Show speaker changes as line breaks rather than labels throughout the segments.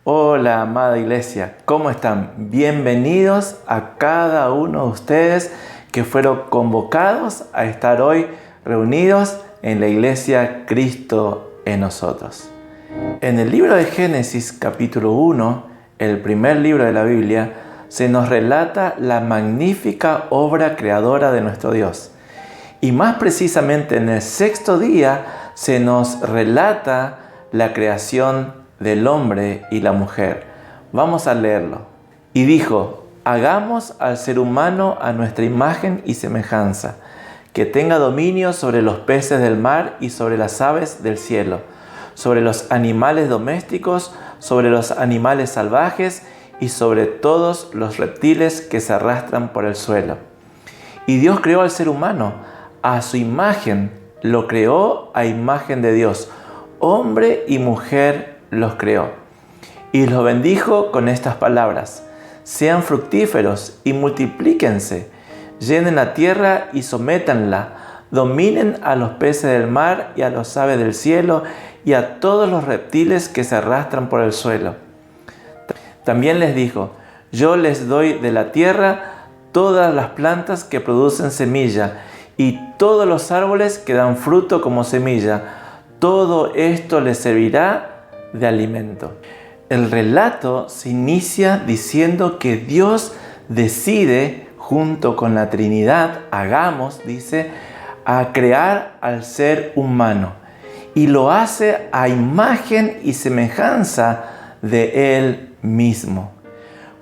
Hola, amada iglesia, ¿cómo están? Bienvenidos a cada uno de ustedes que fueron convocados a estar hoy reunidos en la iglesia Cristo en nosotros. En el libro de Génesis, capítulo 1, el primer libro de la Biblia, se nos relata la magnífica obra creadora de nuestro Dios. Y más precisamente en el sexto día se nos relata la creación del hombre y la mujer. Vamos a leerlo. Y dijo: hagamos al ser humano a nuestra imagen y semejanza, que tenga dominio sobre los peces del mar y sobre las aves del cielo, sobre los animales domésticos, sobre los animales salvajes y sobre todos los reptiles que se arrastran por el suelo. Y Dios creó al ser humano, a su imagen, lo creó a imagen de Dios. Hombre y mujer los creó. Y los bendijo con estas palabras: sean fructíferos y multiplíquense, llenen la tierra y sométanla, dominen a los peces del mar y a las aves del cielo y a todos los reptiles que se arrastran por el suelo. También les dijo: yo les doy de la tierra todas las plantas que producen semilla y todos los árboles que dan fruto como semilla. Todo esto les servirá de alimento. El relato se inicia diciendo que Dios decide, junto con la Trinidad, a crear al ser humano. Y lo hace a imagen y semejanza de Él mismo.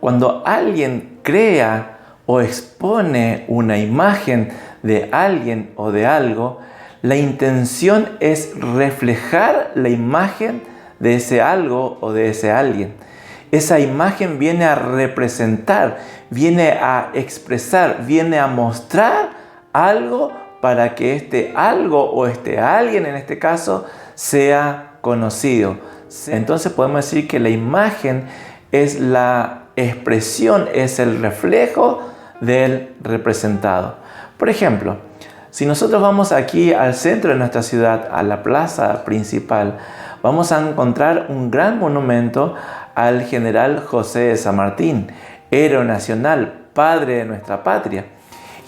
Cuando alguien crea o expone una imagen de alguien o de algo, la intención es reflejar la imagen de ese algo o de ese alguien. Esa imagen viene a representar, viene a expresar, viene a mostrar algo para que este algo o este alguien, en este caso, sea conocido. Entonces podemos decir que la imagen es la expresión, es el reflejo del representado. Por ejemplo, si nosotros vamos aquí al centro de nuestra ciudad, a la plaza principal, vamos a encontrar un gran monumento al general José de San Martín, héroe nacional, padre de nuestra patria.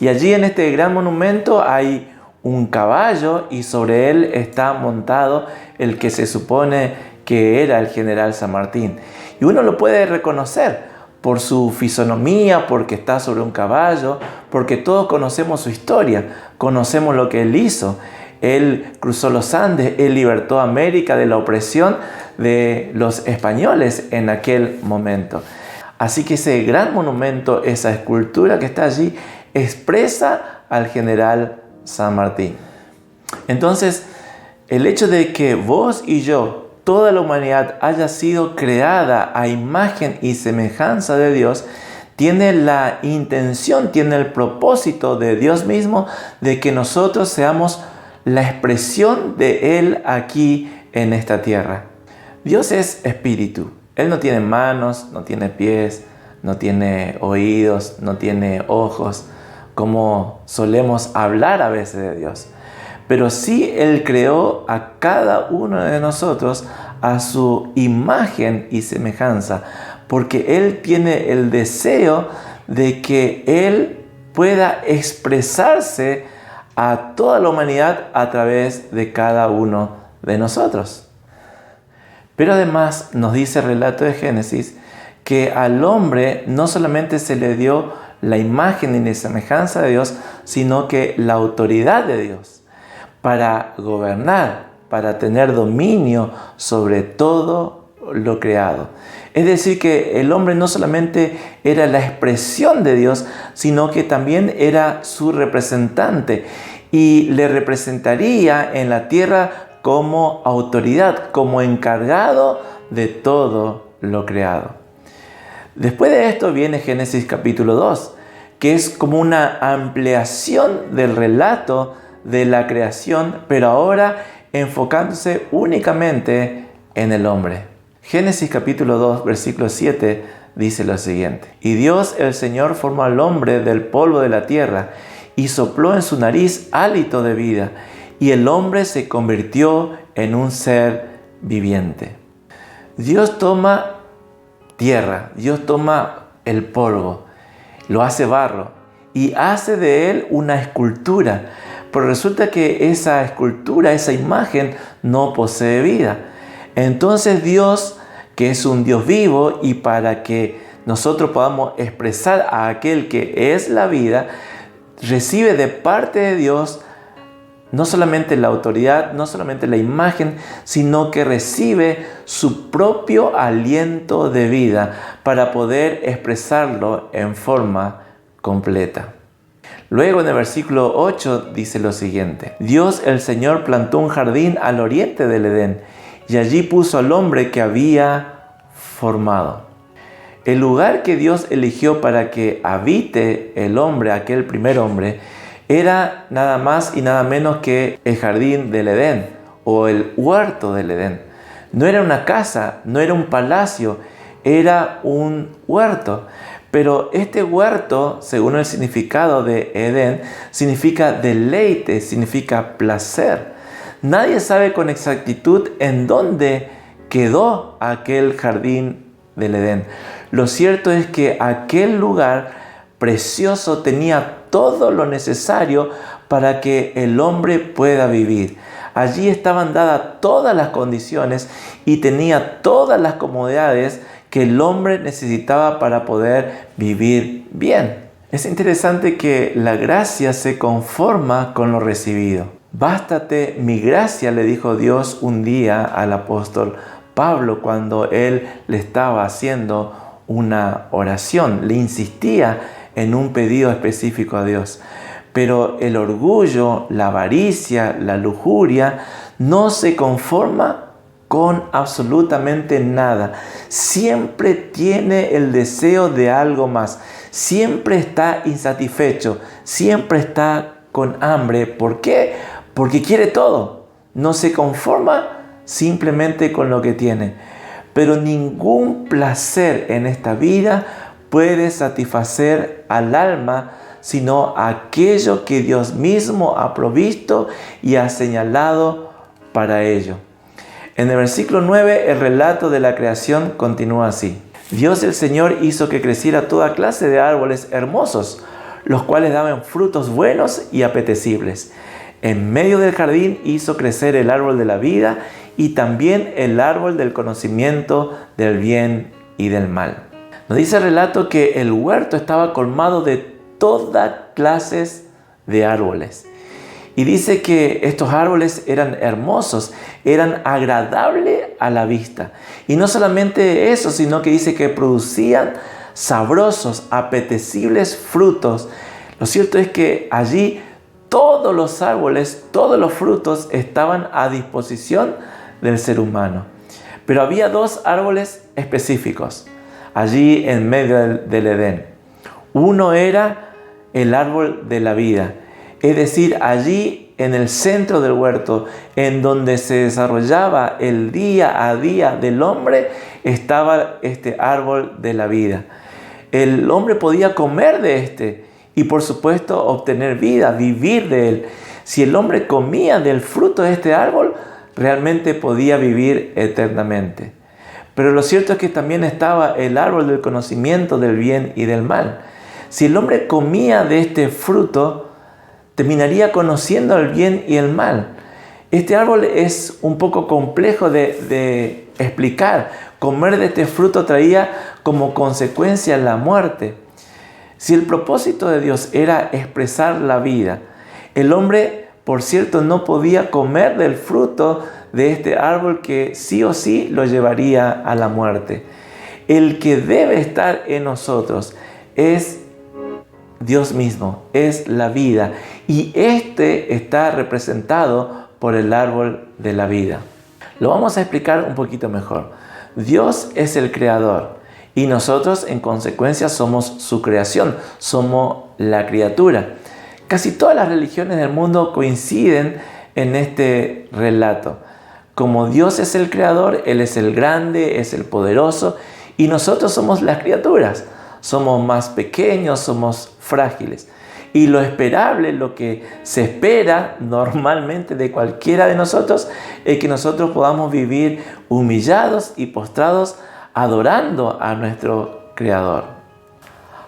Y allí en este gran monumento hay un caballo y sobre él está montado el que se supone que era el general San Martín. Y uno lo puede reconocer por su fisonomía, porque está sobre un caballo, porque todos conocemos su historia, conocemos lo que él hizo. Él cruzó los Andes, él libertó a América de la opresión de los españoles en aquel momento. Así que ese gran monumento, esa escultura que está allí, expresa al general San Martín. Entonces, el hecho de que vos y yo, toda la humanidad haya sido creada a imagen y semejanza de Dios, tiene la intención, tiene el propósito de Dios mismo de que nosotros seamos la expresión de Él aquí en esta tierra. Dios es espíritu. Él no tiene manos, no tiene pies, no tiene oídos, no tiene ojos, como solemos hablar a veces de Dios. Pero sí Él creó a cada uno de nosotros a su imagen y semejanza, porque Él tiene el deseo de que Él pueda expresarse a toda la humanidad a través de cada uno de nosotros. Pero además nos dice el relato de Génesis que al hombre no solamente se le dio la imagen y la semejanza de Dios, sino que la autoridad de Dios para gobernar, para tener dominio sobre todo lo creado. Es decir, que el hombre no solamente era la expresión de Dios, sino que también era su representante y le representaría en la tierra como autoridad, como encargado de todo lo creado. Después de esto viene Génesis capítulo 2, que es como una ampliación del relato de la creación, pero ahora enfocándose únicamente en el hombre. Génesis capítulo 2, versículo 7 dice lo siguiente: y Dios el Señor formó al hombre del polvo de la tierra y sopló en su nariz hálito de vida, y el hombre se convirtió en un ser viviente. Dios toma tierra, Dios toma el polvo, lo hace barro y hace de él una escultura. Pero resulta que esa escultura, esa imagen, no posee vida. Entonces Dios, que es un Dios vivo, y para que nosotros podamos expresar a aquel que es la vida, recibe de parte de Dios no solamente la autoridad, no solamente la imagen, sino que recibe su propio aliento de vida para poder expresarlo en forma completa. Luego en el versículo 8 dice lo siguiente: Dios el Señor plantó un jardín al oriente del Edén y allí puso al hombre que había formado. El lugar que Dios eligió para que habite el hombre, aquel primer hombre, era nada más y nada menos que el jardín del Edén o el huerto del Edén. No era una casa, no era un palacio, era un huerto. Pero este huerto, según el significado de Edén, significa deleite, significa placer. Nadie sabe con exactitud en dónde quedó aquel jardín del Edén. Lo cierto es que aquel lugar precioso tenía todo lo necesario para que el hombre pueda vivir. Allí estaban dadas todas las condiciones y tenía todas las comodidades que el hombre necesitaba para poder vivir bien. Es interesante que la gracia se conforma con lo recibido. Bástate mi gracia, le dijo Dios un día al apóstol Pablo cuando él le estaba haciendo una oración. Le insistía en un pedido específico a Dios. Pero el orgullo, la avaricia, la lujuria no se conforma con absolutamente nada. Siempre tiene el deseo de algo más. Siempre está insatisfecho. Siempre está con hambre. ¿Por qué? Porque quiere todo. No se conforma simplemente con lo que tiene. Pero ningún placer en esta vida puede satisfacer al alma sino aquello que Dios mismo ha provisto y ha señalado para ello. En el versículo 9, el relato de la creación continúa así. Dios el Señor hizo que creciera toda clase de árboles hermosos, los cuales daban frutos buenos y apetecibles. En medio del jardín hizo crecer el árbol de la vida y también el árbol del conocimiento del bien y del mal. Nos dice el relato que el huerto estaba colmado de todas clases de árboles. Y dice que estos árboles eran hermosos, eran agradables a la vista. Y no solamente eso, sino que dice que producían sabrosos, apetecibles frutos. Lo cierto es que allí todos los árboles, todos los frutos estaban a disposición del ser humano. Pero había dos árboles específicos allí en medio del Edén. Uno era el árbol de la vida. Es decir, allí en el centro del huerto, en donde se desarrollaba el día a día del hombre, estaba este árbol de la vida. El hombre podía comer de este y por supuesto obtener vida, vivir de él. Si el hombre comía del fruto de este árbol, realmente podía vivir eternamente. Pero lo cierto es que también estaba el árbol del conocimiento del bien y del mal. Si el hombre comía de este fruto, terminaría conociendo el bien y el mal. Este árbol es un poco complejo de explicar. Comer de este fruto traía como consecuencia la muerte. Si el propósito de Dios era expresar la vida, el hombre, por cierto, no podía comer del fruto de este árbol que sí o sí lo llevaría a la muerte. El que debe estar en nosotros es Dios mismo, es la vida, y este está representado por el árbol de la vida. Lo vamos a explicar un poquito mejor. Dios es el creador y nosotros en consecuencia somos su creación, somos la criatura. Casi todas las religiones del mundo coinciden en este relato. Como Dios es el creador, Él es el grande, es el poderoso, y nosotros somos las criaturas. Somos más pequeños, somos frágiles. Y lo esperable, lo que se espera normalmente de cualquiera de nosotros, es que nosotros podamos vivir humillados y postrados adorando a nuestro Creador.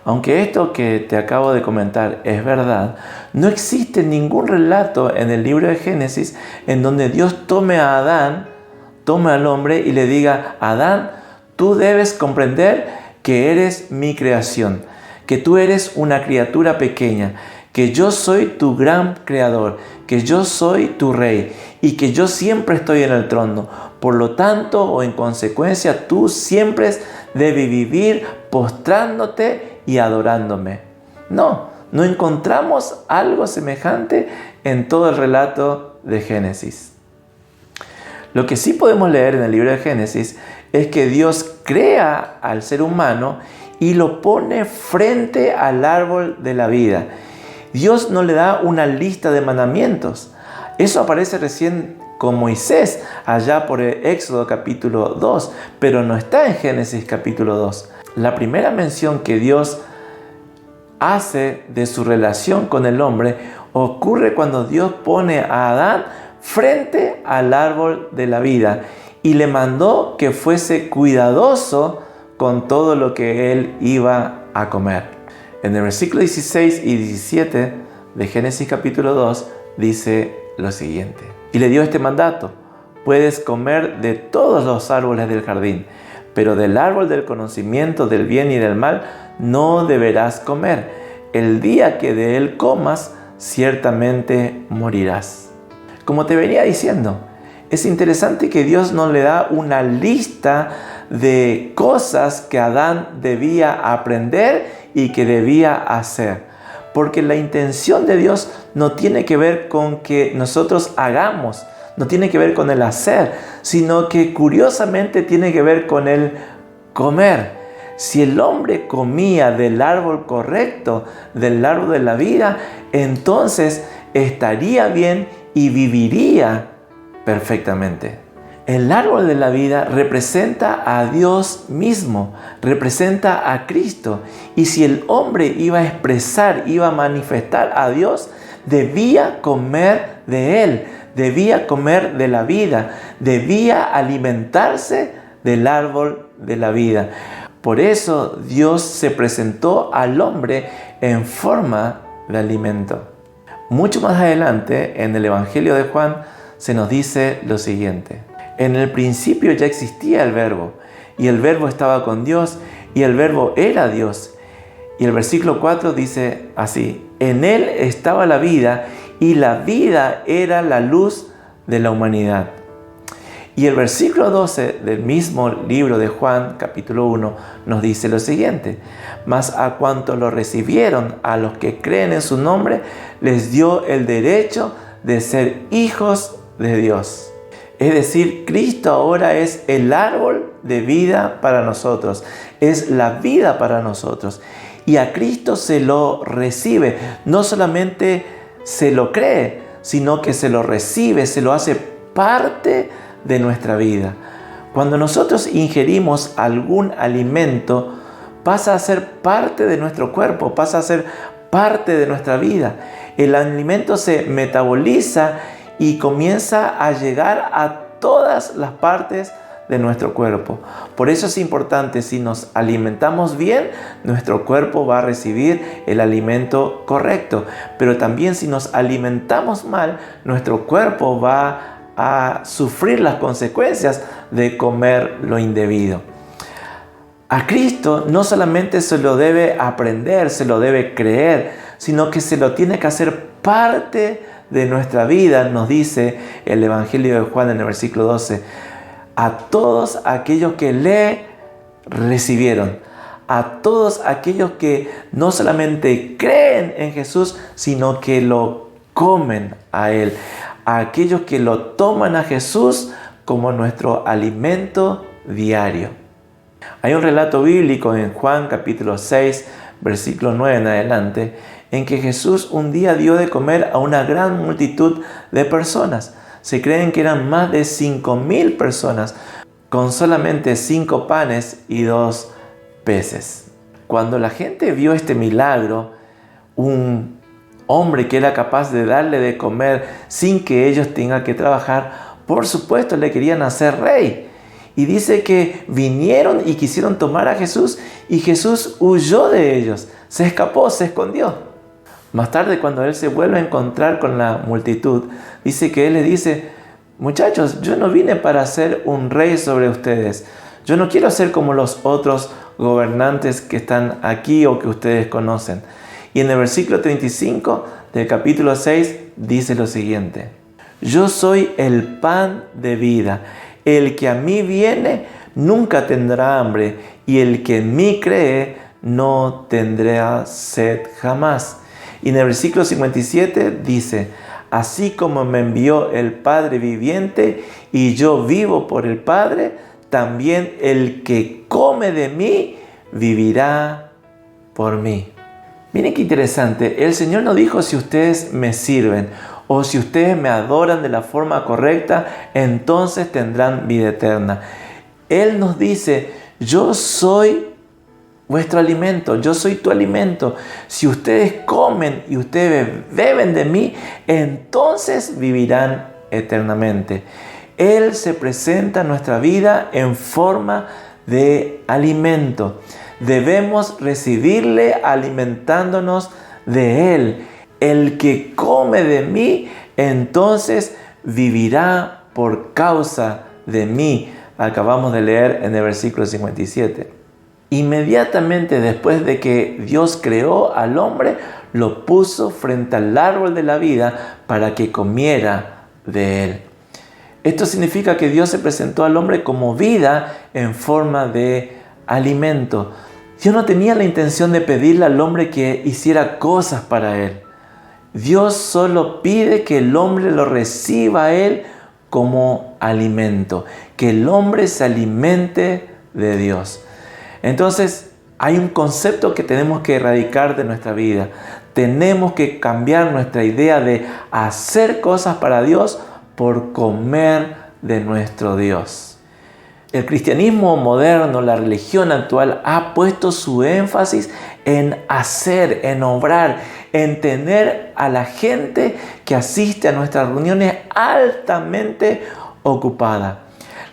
Aunque esto que te acabo de comentar es verdad, no existe ningún relato en el libro de Génesis en donde Dios tome al hombre y le diga: Adán, tú debes comprender que eres mi creación, que tú eres una criatura pequeña, que yo soy tu gran creador, que yo soy tu rey y que yo siempre estoy en el trono. Por lo tanto, o en consecuencia, tú siempre debes vivir postrándote y adorándome. No encontramos algo semejante en todo el relato de Génesis. Lo que sí podemos leer en el libro de Génesis es que Dios crea al ser humano y lo pone frente al árbol de la vida. Dios no le da una lista de mandamientos. Eso aparece recién con Moisés, allá por el Éxodo capítulo 2, pero no está en Génesis capítulo 2. La primera mención que Dios hace de su relación con el hombre ocurre cuando Dios pone a Adán frente al árbol de la vida y le mandó que fuese cuidadoso con todo lo que él iba a comer. En el versículo 16 y 17 de Génesis capítulo 2 dice lo siguiente: y le dio este mandato: puedes comer de todos los árboles del jardín, pero del árbol del conocimiento del bien y del mal no deberás comer. El día que de él comas, ciertamente morirás. Como te venía diciendo, es interesante que Dios no le da una lista de cosas que Adán debía aprender y que debía hacer. Porque la intención de Dios no tiene que ver con que nosotros hagamos, no tiene que ver con el hacer, sino que curiosamente tiene que ver con el comer. Si el hombre comía del árbol correcto, del árbol de la vida, entonces estaría bien y viviría perfectamente. El árbol de la vida representa a Dios mismo, representa a Cristo. Y si el hombre iba a expresar, iba a manifestar a Dios, debía comer de Él, debía comer de la vida, debía alimentarse del árbol de la vida. Por eso Dios se presentó al hombre en forma de alimento. Mucho más adelante, en el Evangelio de Juan, se nos dice lo siguiente: en el principio ya existía el Verbo, y el Verbo estaba con Dios, y el Verbo era Dios. Y el versículo 4 dice así: en Él estaba la vida, y la vida era la luz de la humanidad. Y el versículo 12 del mismo libro de Juan, capítulo 1, nos dice lo siguiente: mas a cuantos lo recibieron, a los que creen en su nombre, les dio el derecho de ser hijos de Dios. Es decir, Cristo ahora es el árbol de vida para nosotros, es la vida para nosotros. Y a Cristo se lo recibe, no solamente se lo cree, sino que se lo recibe, se lo hace parte de nuestra vida. Cuando nosotros ingerimos algún alimento, pasa a ser parte de nuestro cuerpo, pasa a ser parte de nuestra vida. El alimento se metaboliza y comienza a llegar a todas las partes de nuestro cuerpo. Por eso es importante, si nos alimentamos bien, nuestro cuerpo va a recibir el alimento correcto. Pero también si nos alimentamos mal, nuestro cuerpo va a sufrir las consecuencias de comer lo indebido. A Cristo no solamente se lo debe aprender, se lo debe creer, sino que se lo tiene que hacer parte de nuestra vida, nos dice el Evangelio de Juan en el versículo 12. A todos aquellos que le recibieron, a todos aquellos que no solamente creen en Jesús, sino que lo comen a Él, a aquellos que lo toman a Jesús como nuestro alimento diario. Hay un relato bíblico en Juan capítulo 6, versículo 9 en adelante, en que Jesús un día dio de comer a una gran multitud de personas. Se creen que eran más de 5,000 personas, con solamente 5 panes y 2 peces. Cuando la gente vio este milagro, un hombre que era capaz de darle de comer sin que ellos tengan que trabajar, por supuesto le querían hacer rey. Y dice que vinieron y quisieron tomar a Jesús y Jesús huyó de ellos, se escapó, se escondió. Más tarde, cuando él se vuelve a encontrar con la multitud, dice que él le dice: muchachos, yo no vine para ser un rey sobre ustedes. Yo no quiero ser como los otros gobernantes que están aquí o que ustedes conocen. Y en el versículo 35 del capítulo 6 dice lo siguiente: yo soy el pan de vida. El que a mí viene nunca tendrá hambre, y el que en mí cree no tendrá sed jamás. Y en el versículo 57 dice: así como me envió el Padre viviente y yo vivo por el Padre, también el que come de mí vivirá por mí. Miren qué interesante. El Señor no dijo: si ustedes me sirven o si ustedes me adoran de la forma correcta, entonces tendrán vida eterna. Él nos dice: yo soy vuestro alimento, yo soy tu alimento. Si ustedes comen y ustedes beben de mí, entonces vivirán eternamente. Él se presenta en nuestra vida en forma de alimento. Debemos recibirle alimentándonos de Él. El que come de mí, entonces vivirá por causa de mí. Acabamos de leer en el versículo 57. Inmediatamente después de que Dios creó al hombre, lo puso frente al árbol de la vida para que comiera de él. Esto significa que Dios se presentó al hombre como vida en forma de alimento. Dios no tenía la intención de pedirle al hombre que hiciera cosas para él. Dios solo pide que el hombre lo reciba a él como alimento, que el hombre se alimente de Dios. Entonces, hay un concepto que tenemos que erradicar de nuestra vida. Tenemos que cambiar nuestra idea de hacer cosas para Dios por comer de nuestro Dios. El cristianismo moderno, la religión actual, ha puesto su énfasis en hacer, en obrar, en tener a la gente que asiste a nuestras reuniones altamente ocupada.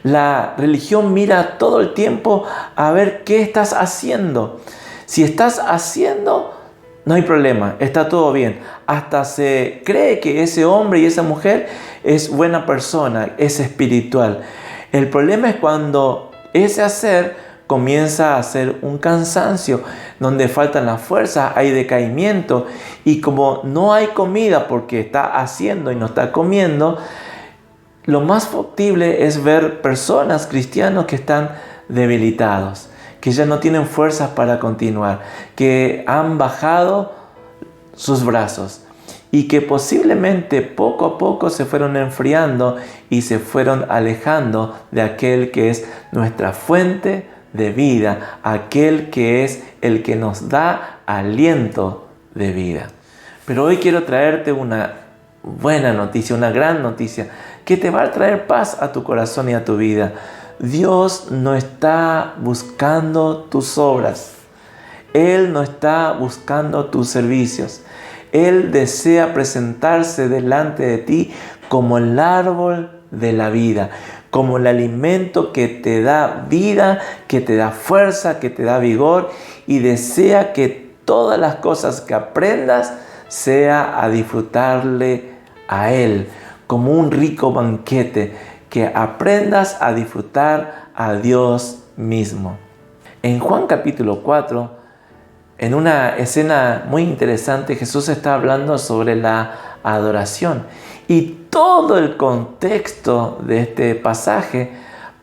La religión mira todo el tiempo a ver qué estás haciendo. Si estás haciendo, no hay problema, está todo bien. Hasta se cree que ese hombre y esa mujer es buena persona, es espiritual. El problema es cuando ese hacer comienza a ser un cansancio, donde faltan las fuerzas, hay decaimiento, y como no hay comida porque está haciendo y no está comiendo, lo más factible es ver personas, cristianos, que están debilitados, que ya no tienen fuerzas para continuar, que han bajado sus brazos y que posiblemente poco a poco se fueron enfriando y se fueron alejando de aquel que es nuestra fuente de vida, aquel que es el que nos da aliento de vida. Pero hoy quiero traerte una buena noticia, una gran noticia, que te va a traer paz a tu corazón y a tu vida. Dios no está buscando tus obras. Él no está buscando tus servicios. Él desea presentarse delante de ti como el árbol de la vida, como el alimento que te da vida, que te da fuerza, que te da vigor, y desea que todas las cosas que aprendas sea a disfrutarle a Él, como un rico banquete, que aprendas a disfrutar a Dios mismo. En Juan capítulo 4, en una escena muy interesante, Jesús está hablando sobre la adoración. Y todo el contexto de este pasaje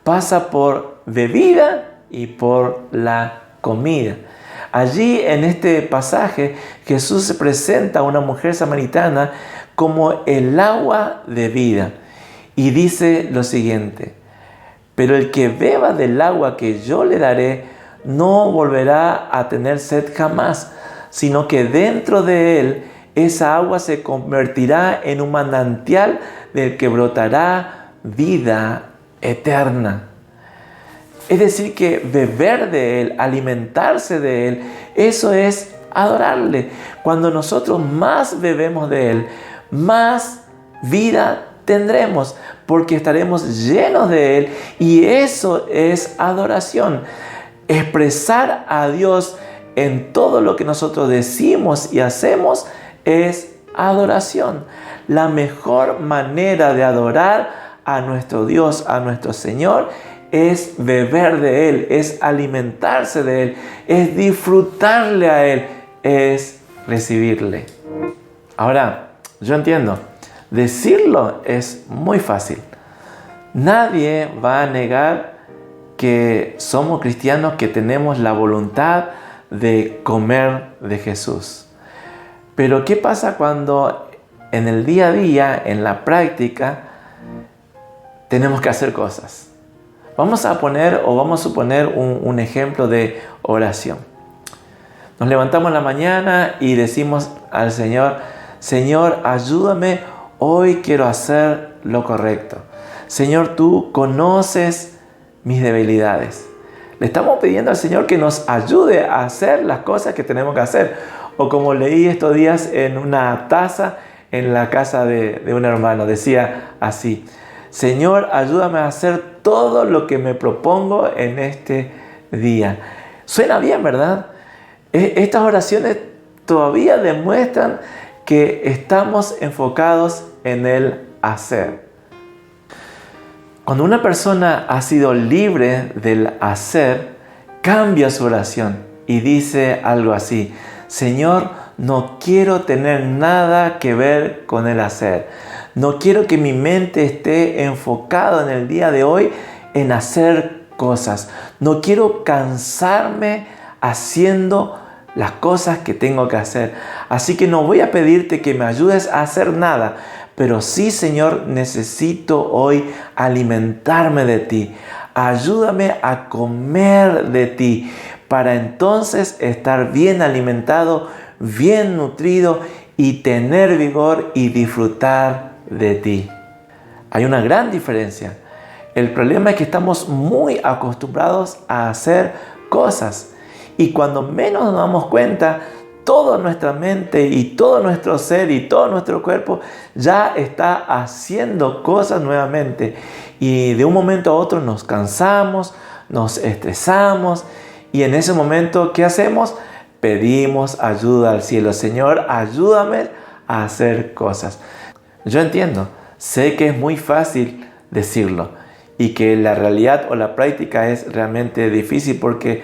pasa por bebida y por la comida. Allí en este pasaje Jesús se presenta a una mujer samaritana como el agua de vida. Y dice lo siguiente: pero el que beba del agua que yo le daré no volverá a tener sed jamás, sino que dentro de él esa agua se convertirá en un manantial del que brotará vida eterna. Es decir, que beber de Él, alimentarse de Él, eso es adorarle. Cuando nosotros más bebemos de Él, más vida tendremos. porque estaremos llenos de Él, y eso es adoración. Expresar a Dios en todo lo que nosotros decimos y hacemos es adoración. La mejor manera de adorar a nuestro Dios, a nuestro Señor, es beber de Él, es alimentarse de Él, es disfrutarle a Él, es recibirle. Ahora, yo entiendo, decirlo es muy fácil. Nadie va a negar que somos cristianos, que tenemos la voluntad de comer de Jesús. Pero ¿qué pasa cuando en el día a día, en la práctica, tenemos que hacer cosas? Vamos a suponer un ejemplo de oración. Nos levantamos en la mañana y decimos al Señor: Señor, ayúdame, hoy quiero hacer lo correcto. Señor, tú conoces mis debilidades. Le estamos pidiendo al Señor que nos ayude a hacer las cosas que tenemos que hacer. O como leí estos días en una taza en la casa de un hermano, decía así: Señor, ayúdame a hacer todo lo que me propongo en este día. Suena bien, ¿verdad? Estas oraciones todavía demuestran que estamos enfocados en el hacer. Cuando una persona ha sido libre del hacer, cambia su oración y dice algo así: Señor, no quiero tener nada que ver con el hacer. No quiero que mi mente esté enfocada en el día de hoy en hacer cosas. No quiero cansarme haciendo las cosas que tengo que hacer. Así que no voy a pedirte que me ayudes a hacer nada. Pero sí, Señor, necesito hoy alimentarme de ti. Ayúdame a comer de ti para entonces estar bien alimentado, bien nutrido y tener vigor y disfrutar de ti. Hay una gran diferencia. El problema es que estamos muy acostumbrados a hacer cosas y cuando menos nos damos cuenta, toda nuestra mente y todo nuestro ser y todo nuestro cuerpo ya está haciendo cosas nuevamente, y de un momento a otro nos cansamos, nos estresamos, y en ese momento, ¿qué hacemos? Pedimos ayuda al cielo. Señor, ayúdame a hacer cosas. Yo entiendo, sé que es muy fácil decirlo y que la realidad o la práctica es realmente difícil porque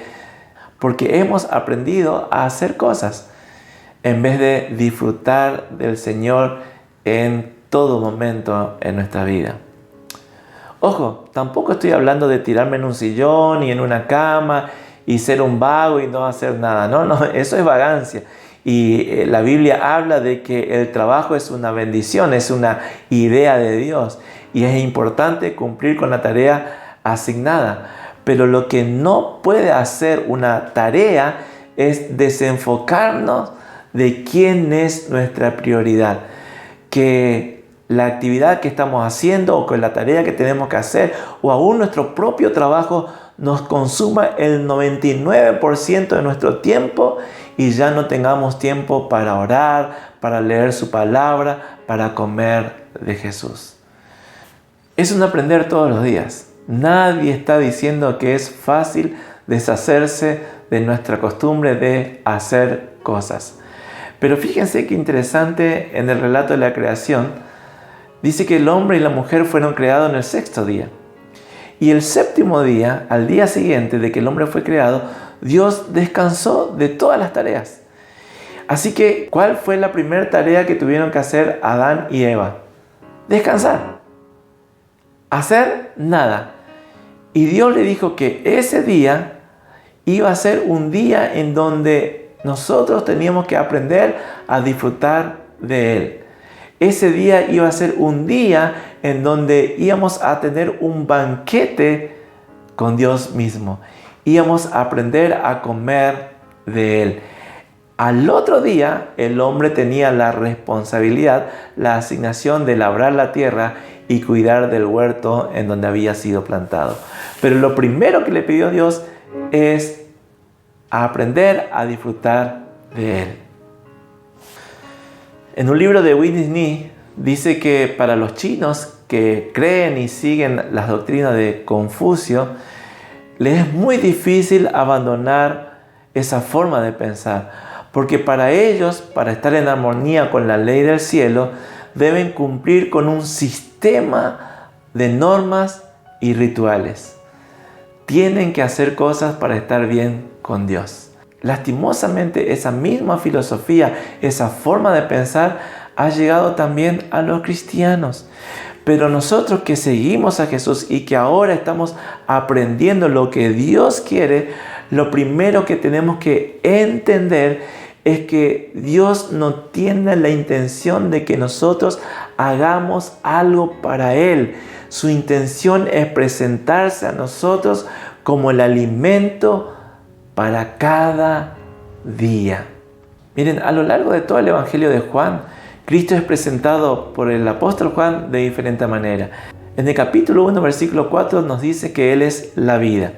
hemos aprendido a hacer cosas en vez de disfrutar del Señor en todo momento en nuestra vida. Ojo, tampoco estoy hablando de tirarme en un sillón y en una cama y ser un vago y no hacer nada. No, eso es vagancia. Y la Biblia habla de que el trabajo es una bendición, es una idea de Dios. Y es importante cumplir con la tarea asignada. Pero lo que no puede hacer una tarea es desenfocarnos de quién es nuestra prioridad. Que la actividad que estamos haciendo o con la tarea que tenemos que hacer o aún nuestro propio trabajo nos consuma el 99% de nuestro tiempo y ya no tengamos tiempo para orar, para leer su palabra, para comer de Jesús. Es un aprender todos los días. Nadie está diciendo que es fácil deshacerse de nuestra costumbre de hacer cosas. Pero fíjense qué interesante, en el relato de la creación, dice que el hombre y la mujer fueron creados en el sexto día. Y el séptimo día, al día siguiente de que el hombre fue creado, Dios descansó de todas las tareas. Así que, ¿cuál fue la primera tarea que tuvieron que hacer Adán y Eva? Descansar. Hacer nada. Y Dios le dijo que ese día iba a ser un día en donde nosotros teníamos que aprender a disfrutar de Él. Ese día iba a ser un día en donde íbamos a tener un banquete con Dios mismo. Íbamos a aprender a comer de Él. Al otro día, el hombre tenía la responsabilidad, la asignación de labrar la tierra y cuidar del huerto en donde había sido plantado. Pero lo primero que le pidió Dios es aprender a disfrutar de Él. En un libro de Whitney dice que para los chinos, que que creen y siguen las doctrinas de Confucio, les es muy difícil abandonar esa forma de pensar, porque para ellos, para estar en armonía con la ley del cielo, deben cumplir con un sistema de normas y rituales. Tienen que hacer cosas para estar bien con Dios. Lastimosamente, esa misma filosofía, esa forma de pensar, ha llegado también a los cristianos. Pero nosotros que seguimos a Jesús y que ahora estamos aprendiendo lo que Dios quiere, lo primero que tenemos que entender es que Dios no tiene la intención de que nosotros hagamos algo para Él. Su intención es presentarse a nosotros como el alimento para cada día. Miren, a lo largo de todo el Evangelio de Juan, Cristo es presentado por el apóstol Juan de diferente manera. En el capítulo 1, versículo 4 nos dice que Él es la vida.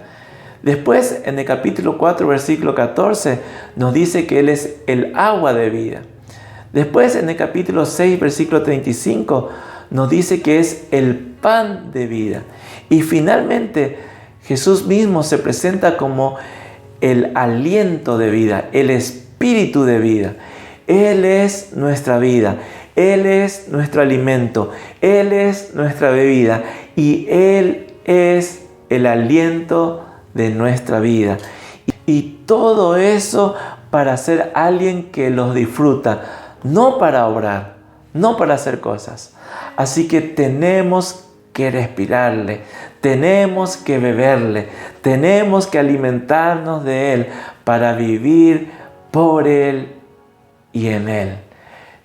Después, en el capítulo 4, versículo 14, nos dice que Él es el agua de vida. Después, en el capítulo 6, versículo 35, nos dice que es el pan de vida. Y finalmente, Jesús mismo se presenta como el aliento de vida, el espíritu de vida. Él es nuestra vida, Él es nuestro alimento, Él es nuestra bebida y Él es el aliento de nuestra vida. Y todo eso para ser alguien que los disfruta, no para obrar, no para hacer cosas. Así que tenemos que respirarle, tenemos que beberle, tenemos que alimentarnos de Él para vivir por Él y en Él.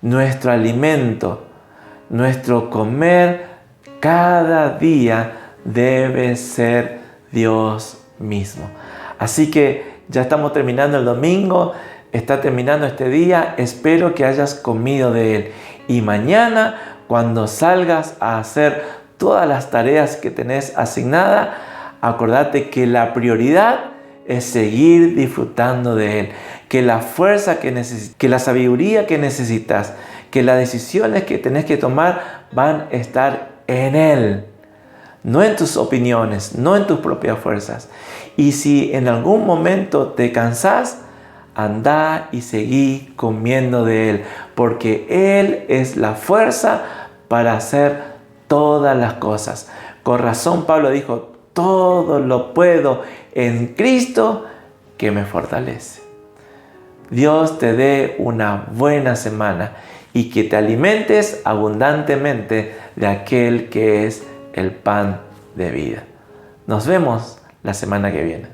Nuestro alimento, nuestro comer cada día debe ser Dios mismo. Así que ya estamos terminando el domingo, está terminando este día, espero que hayas comido de Él. Y mañana, cuando salgas a hacer todas las tareas que tenés asignadas, acordate que la prioridad es seguir disfrutando de Él. Que la fuerza que necesitas, que la sabiduría que necesitas, que las decisiones que tenés que tomar van a estar en Él. No en tus opiniones, no en tus propias fuerzas. Y si en algún momento te cansás, anda y seguí comiendo de Él, porque Él es la fuerza para hacer todas las cosas. Con razón Pablo dijo, todo lo puedo en Cristo que me fortalece. Dios te dé una buena semana y que te alimentes abundantemente de aquel que es el pan de vida. Nos vemos la semana que viene.